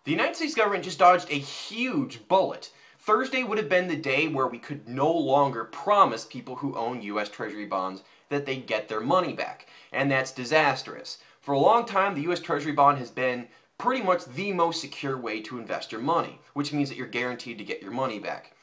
The United States government just dodged a huge bullet. Thursday would have been the day where we could no longer promise people who own U.S. Treasury bonds that they'd get their money back. And that's disastrous. For a long time, the U.S. Treasury bond has been pretty much the most secure way to invest your money, which means that you're guaranteed to get your money back.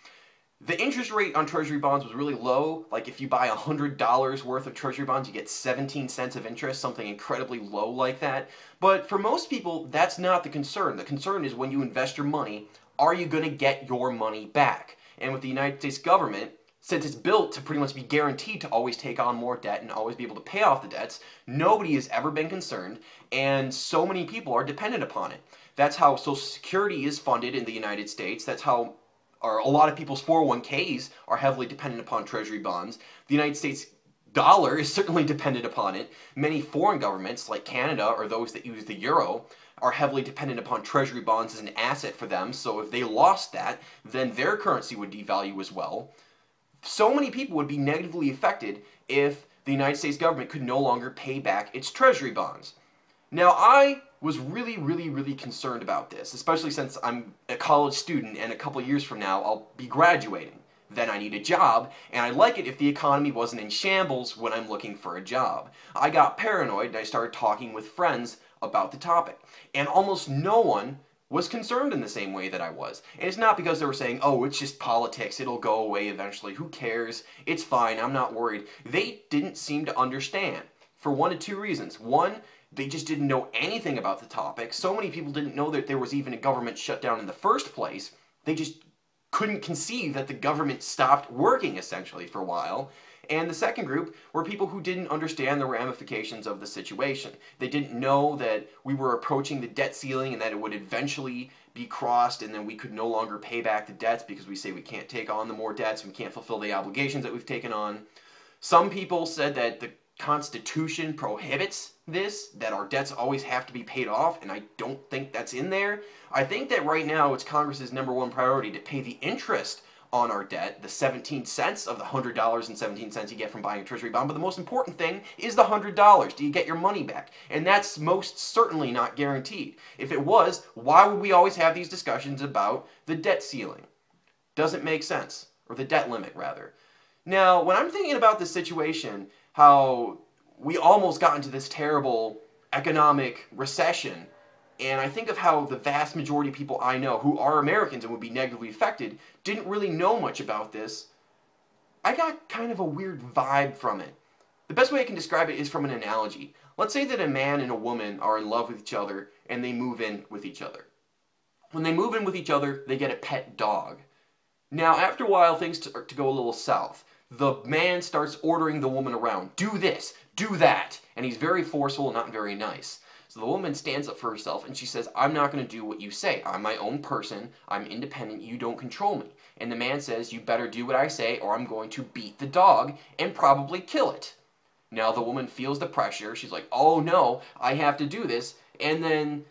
The interest rate on Treasury bonds was really low. Like if you buy $100 worth of Treasury bonds, you get 17 cents of interest, something incredibly low like that. But for most people, that's not the concern. The concern is when you invest your money, are you going to get your money back? And with the United States government, since it's built to pretty much be guaranteed to always take on more debt and always be able to pay off the debts, nobody has ever been concerned, and so many people are dependent upon it. That's how Social Security is funded in the United States. That's how a lot of people's 401ks are heavily dependent upon Treasury bonds. The United States dollar is certainly dependent upon it. Many foreign governments, like Canada or those that use the euro, are heavily dependent upon Treasury bonds as an asset for them. So if they lost that, then their currency would devalue as well. So many people would be negatively affected if the United States government could no longer pay back its Treasury bonds. Now, I was really concerned about this, especially since I'm a college student and a couple years from now I'll be graduating. Then I need a job, and I'd like it if the economy wasn't in shambles when I'm looking for a job. I got paranoid and I started talking with friends about the topic, and almost no one was concerned in the same way that I was. And it's not because they were saying, oh, it's just politics, it'll go away eventually, who cares, it's fine, I'm not worried. They didn't seem to understand, for one of two reasons. One, they just didn't know anything about the topic. So many people didn't know that there was even a government shutdown in the first place. They just couldn't conceive that the government stopped working, essentially, for a while. And the second group were people who didn't understand the ramifications of the situation. They didn't know that we were approaching the debt ceiling and that it would eventually be crossed and then we could no longer pay back the debts because we say we can't take on the more debts, we can't fulfill the obligations that we've taken on. Some people said that the Constitution prohibits this, that our debts always have to be paid off, and I don't think that's in there. I think that right now it's Congress's #1 priority to pay the interest on our debt, the 17 cents of the $100.17 you get from buying a Treasury bond, but the most important thing is the $100. Do you get your money back? And that's most certainly not guaranteed. If it was, why would we always have these discussions about the debt ceiling? Doesn't make sense. Or the debt limit, rather. Now, when I'm thinking about this situation, how we almost got into this terrible economic recession, and I think of how the vast majority of people I know who are Americans and would be negatively affected didn't really know much about this, I got kind of a weird vibe from it. The best way I can describe it is from an analogy. Let's say that a man and a woman are in love with each other and they move in with each other. When they move in with each other, they get a pet dog. Now, after a while, things start to go a little south. The man starts ordering the woman around. Do this, do that. And he's very forceful and not very nice. So the woman stands up for herself and she says, I'm not going to do what you say. I'm my own person. I'm independent. You don't control me. And the man says, you better do what I say or I'm going to beat the dog and probably kill it. Now the woman feels the pressure. She's like, oh no, I have to do this. And then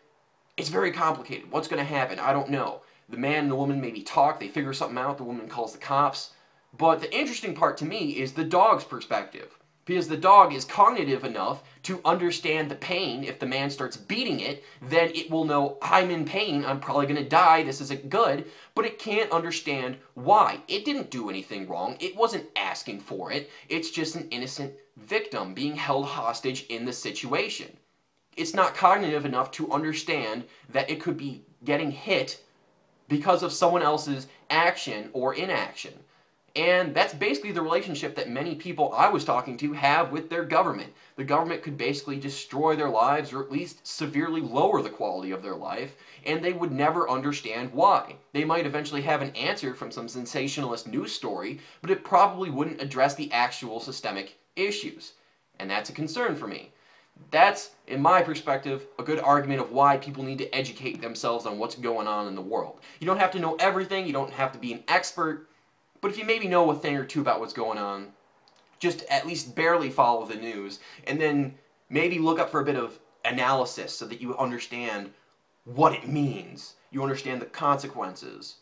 it's very complicated. What's going to happen? I don't know. The man and the woman maybe talk. They figure something out. The woman calls the cops. But the interesting part to me is the dog's perspective. Because the dog is cognitive enough to understand the pain. If the man starts beating it, then it will know, I'm in pain, I'm probably going to die, this isn't good. But it can't understand why. It didn't do anything wrong. It wasn't asking for it. It's just an innocent victim being held hostage in the situation. It's not cognitive enough to understand that it could be getting hit because of someone else's action or inaction. And that's basically the relationship that many people I was talking to have with their government. The government could basically destroy their lives or at least severely lower the quality of their life, and they would never understand why. They might eventually have an answer from some sensationalist news story, but it probably wouldn't address the actual systemic issues. And that's a concern for me. That's, in my perspective, a good argument of why people need to educate themselves on what's going on in the world. You don't have to know everything, you don't have to be an expert, but if you maybe know a thing or two about what's going on, just at least barely follow the news, and then maybe look up for a bit of analysis so that you understand what it means. You understand the consequences.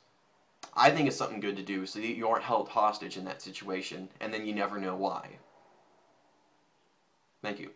I think it's something good to do so that you aren't held hostage in that situation, and then you never know why. Thank you.